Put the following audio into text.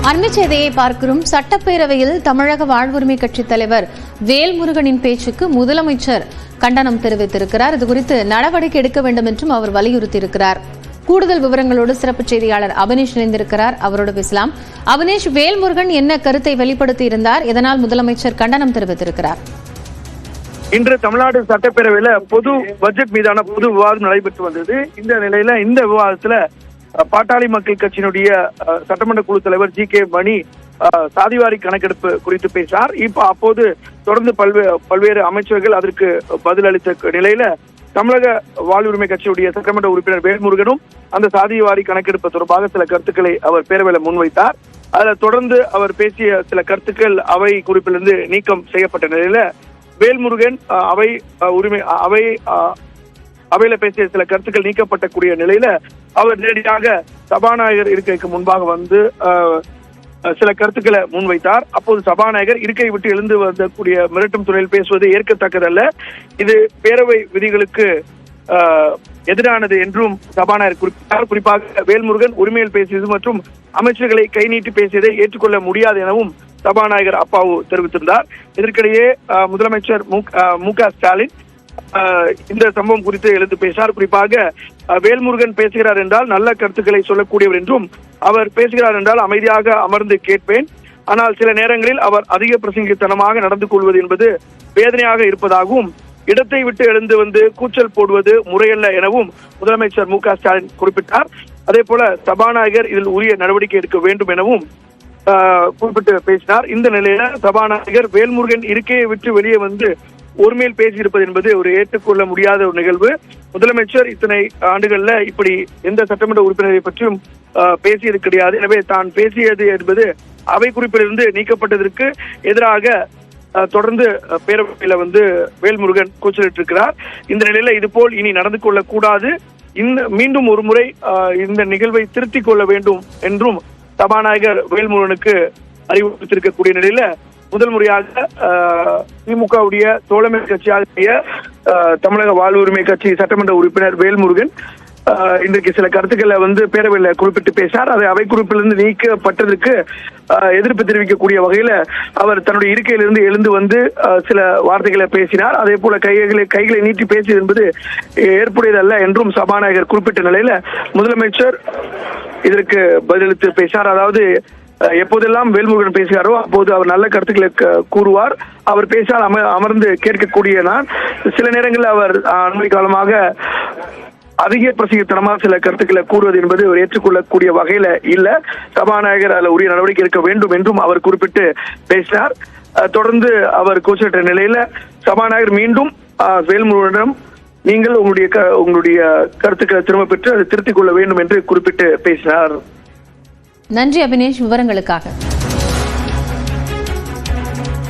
அண்மை செய்தியை பார்க்கிறோம். சட்டப்பேரவையில் தமிழக வாழ்வுரிமை கட்சித் தலைவர் வேல்முருகனின் பேச்சுக்கு முதலமைச்சர் கண்டனம் தெரிவித்திருக்கிறார். இதுகுறித்து நடவடிக்கை எடுக்க வேண்டும் என்றும் அவர் வலியுறுத்தியிருக்கிறார். கூடுதல் விவரங்களோடு சிறப்பு செய்தியாளர் அபினேஷ் இணைந்திருக்கிறார். அவரோடு பேசலாம். அபினேஷ், வேல்முருகன் என்ன கருத்தை வெளிப்படுத்தியிருந்தார்? இதனால் முதலமைச்சர் கண்டனம் தெரிவித்திருக்கிறார். இன்று தமிழ்நாடு சட்டப்பேரவையில பொது பட்ஜெட் மீதான பொது விவாதம் நடைபெற்று வந்தது. இந்த நிலையில இந்த விவாதத்துல பாட்டாளி மக்கள் கட்சியினுடைய சட்டமன்ற குழு தலைவர் ஜி.கே. மணி சாதிவாரி கணக்கெடுப்பு குறித்து பேசினார். அப்போது தொடர்ந்து பல்வேறு அமைச்சர்கள் அதற்கு பதிலளித்த நிலையில தமிழக வாழ்வுரிமை கட்சியுடைய சட்டமன்ற உறுப்பினர் வேல்முருகனும் அந்த சாதிவாரி கணக்கெடுப்பு தொடர்பாக சில கருத்துக்களை அவர் பேரவையில முன்வைத்தார். அதில் தொடர்ந்து அவர் பேசிய சில கருத்துக்கள் அவை குறிப்பிலிருந்து நீக்கம் செய்யப்பட்ட நிலையில வேல்முருகன் அவையில பேசிய சில கருத்துக்கள் நீக்கப்படக்கூடிய நிலையில அவர் நேரடியாக சபாநாயகர் இருக்கைக்கு முன்பாக வந்து சில கருத்துக்களை முன்வைத்தார். அப்போது சபாநாயகர் இருக்கை விட்டு எழுந்து வரக்கூடிய மிரட்டும் துறையில் பேசுவது ஏற்கத்தக்கதல்ல, இது பேரவை விதிகளுக்கு எதிரானது என்றும் சபாநாயகர் குறிப்பிட்டார். குறிப்பாக வேல்முருகன் உரிமையில் பேசியது மற்றும் அமைச்சர்களை கை நீட்டி பேசியதை ஏற்றுக்கொள்ள முடியாது எனவும் சபாநாயகர் அப்பாவு தெரிவித்திருந்தார். இதற்கிடையே முதலமைச்சர் மு.க. ஸ்டாலின் இந்த சம்பவம் குறித்து எழுந்து பேசினார். குறிப்பாக வேல்முருகன் பேசுகிறார் என்றால் நல்ல கருத்துக்களை சொல்லக்கூடியவர் என்றும், அவர் பேசுகிறார் என்றால் அமைதியாக அமர்ந்து கேட்பேன், ஆனால் சில நேரங்களில் அவர் அதிக பிரசங்கித்தனமாக நடந்து கொள்வது என்பது வேதனையாக இருப்பதாகவும், இடத்தை விட்டு எழுந்து வந்து கூச்சல் போடுவது முறையல்ல எனவும் முதலமைச்சர் மு.க. ஸ்டாலின் குறிப்பிட்டார். அதே போல சபாநாயகர் இதில் உரிய நடவடிக்கை எடுக்க வேண்டும் எனவும் குறிப்பிட்டு பேசினார். இந்த நிலையில சபாநாயகர் வேல்முருகன் இருக்கையை விட்டு வெளியே வந்து ஒருமையில் பேசியிருப்பது என்பது ஒரு ஏற்றுக்கொள்ள முடியாத ஒரு நிகழ்வு. முதலமைச்சர் இத்தனை ஆண்டுகள்ல இப்படி எந்த சட்டமன்ற உறுப்பினரை பற்றியும் பேசியது கிடையாது. எனவே தான் பேசியது என்பது அவை குறிப்பிலிருந்து நீக்கப்பட்டதற்கு எதிராக தொடர்ந்து பேரவையில வந்து வேல்முருகன் கூச்சலிட்டிருக்கிறார். இந்த நிலையில இதுபோல் இனி நடந்து கொள்ளக்கூடாது, மீண்டும் ஒரு முறை இந்த நிகழ்வை திருத்திக் கொள்ள வேண்டும் என்றும் சபாநாயகர் வேல்முருகனுக்கு அறிவுறுத்திருக்கக்கூடிய நிலையில முதல் முறையாக திமுகவுடைய தோழமை கட்சியாகிய தமிழக வாழ்வுரிமை கட்சி சட்டமன்ற உறுப்பினர் வேல்முருகன் இன்றைக்கு சில கருத்துக்களை வந்து பேரவையில் குறிப்பிட்டு பேசினார். அதை அவை குறிப்பிலிருந்து நீக்கப்பட்டதற்கு எதிர்ப்பு தெரிவிக்கக்கூடிய வகையில அவர் தன்னுடைய இருக்கையிலிருந்து எழுந்து வந்து சில வார்த்தைகளை பேசினார். அதே போல கைகளை நீட்டி பேசியது என்பது ஏற்புடையதல்ல என்றும் சபாநாயகர் குறிப்பிட்ட நிலையில முதலமைச்சர் இதற்கு பதிலளித்து பேசினார். அதாவது எப்போதெல்லாம் வேல்முருகன் பேசுகிறாரோ அப்போது அவர் நல்ல கருத்துக்களை கூறுவார். அவர் பேசினால் அமர்ந்து கேட்கக்கூடிய நான் சில நேரங்களில் அவர் அண்மை காலமாக அதிக பிரசங்கத்தனமாக சில கருத்துக்களை கூறுவது என்பது அவர் ஏற்றுக்கொள்ளக்கூடிய வகையில இல்ல. சபாநாயகர் அதில் உரிய நடவடிக்கை எடுக்க வேண்டும் என்றும் அவர் குறிப்பிட்டு பேசினார். தொடர்ந்து அவர் கூச்சலிட்ட நிலையில சபாநாயகர் மீண்டும் வேல்முருகனிடம் நீங்கள் உங்களுடைய கருத்துக்களை திரும்ப பெற்று அதை திருத்திக் கொள்ள வேண்டும் என்று குறிப்பிட்டு பேசினார். நன்றி அபினேஷ், விவரங்களுக்காக.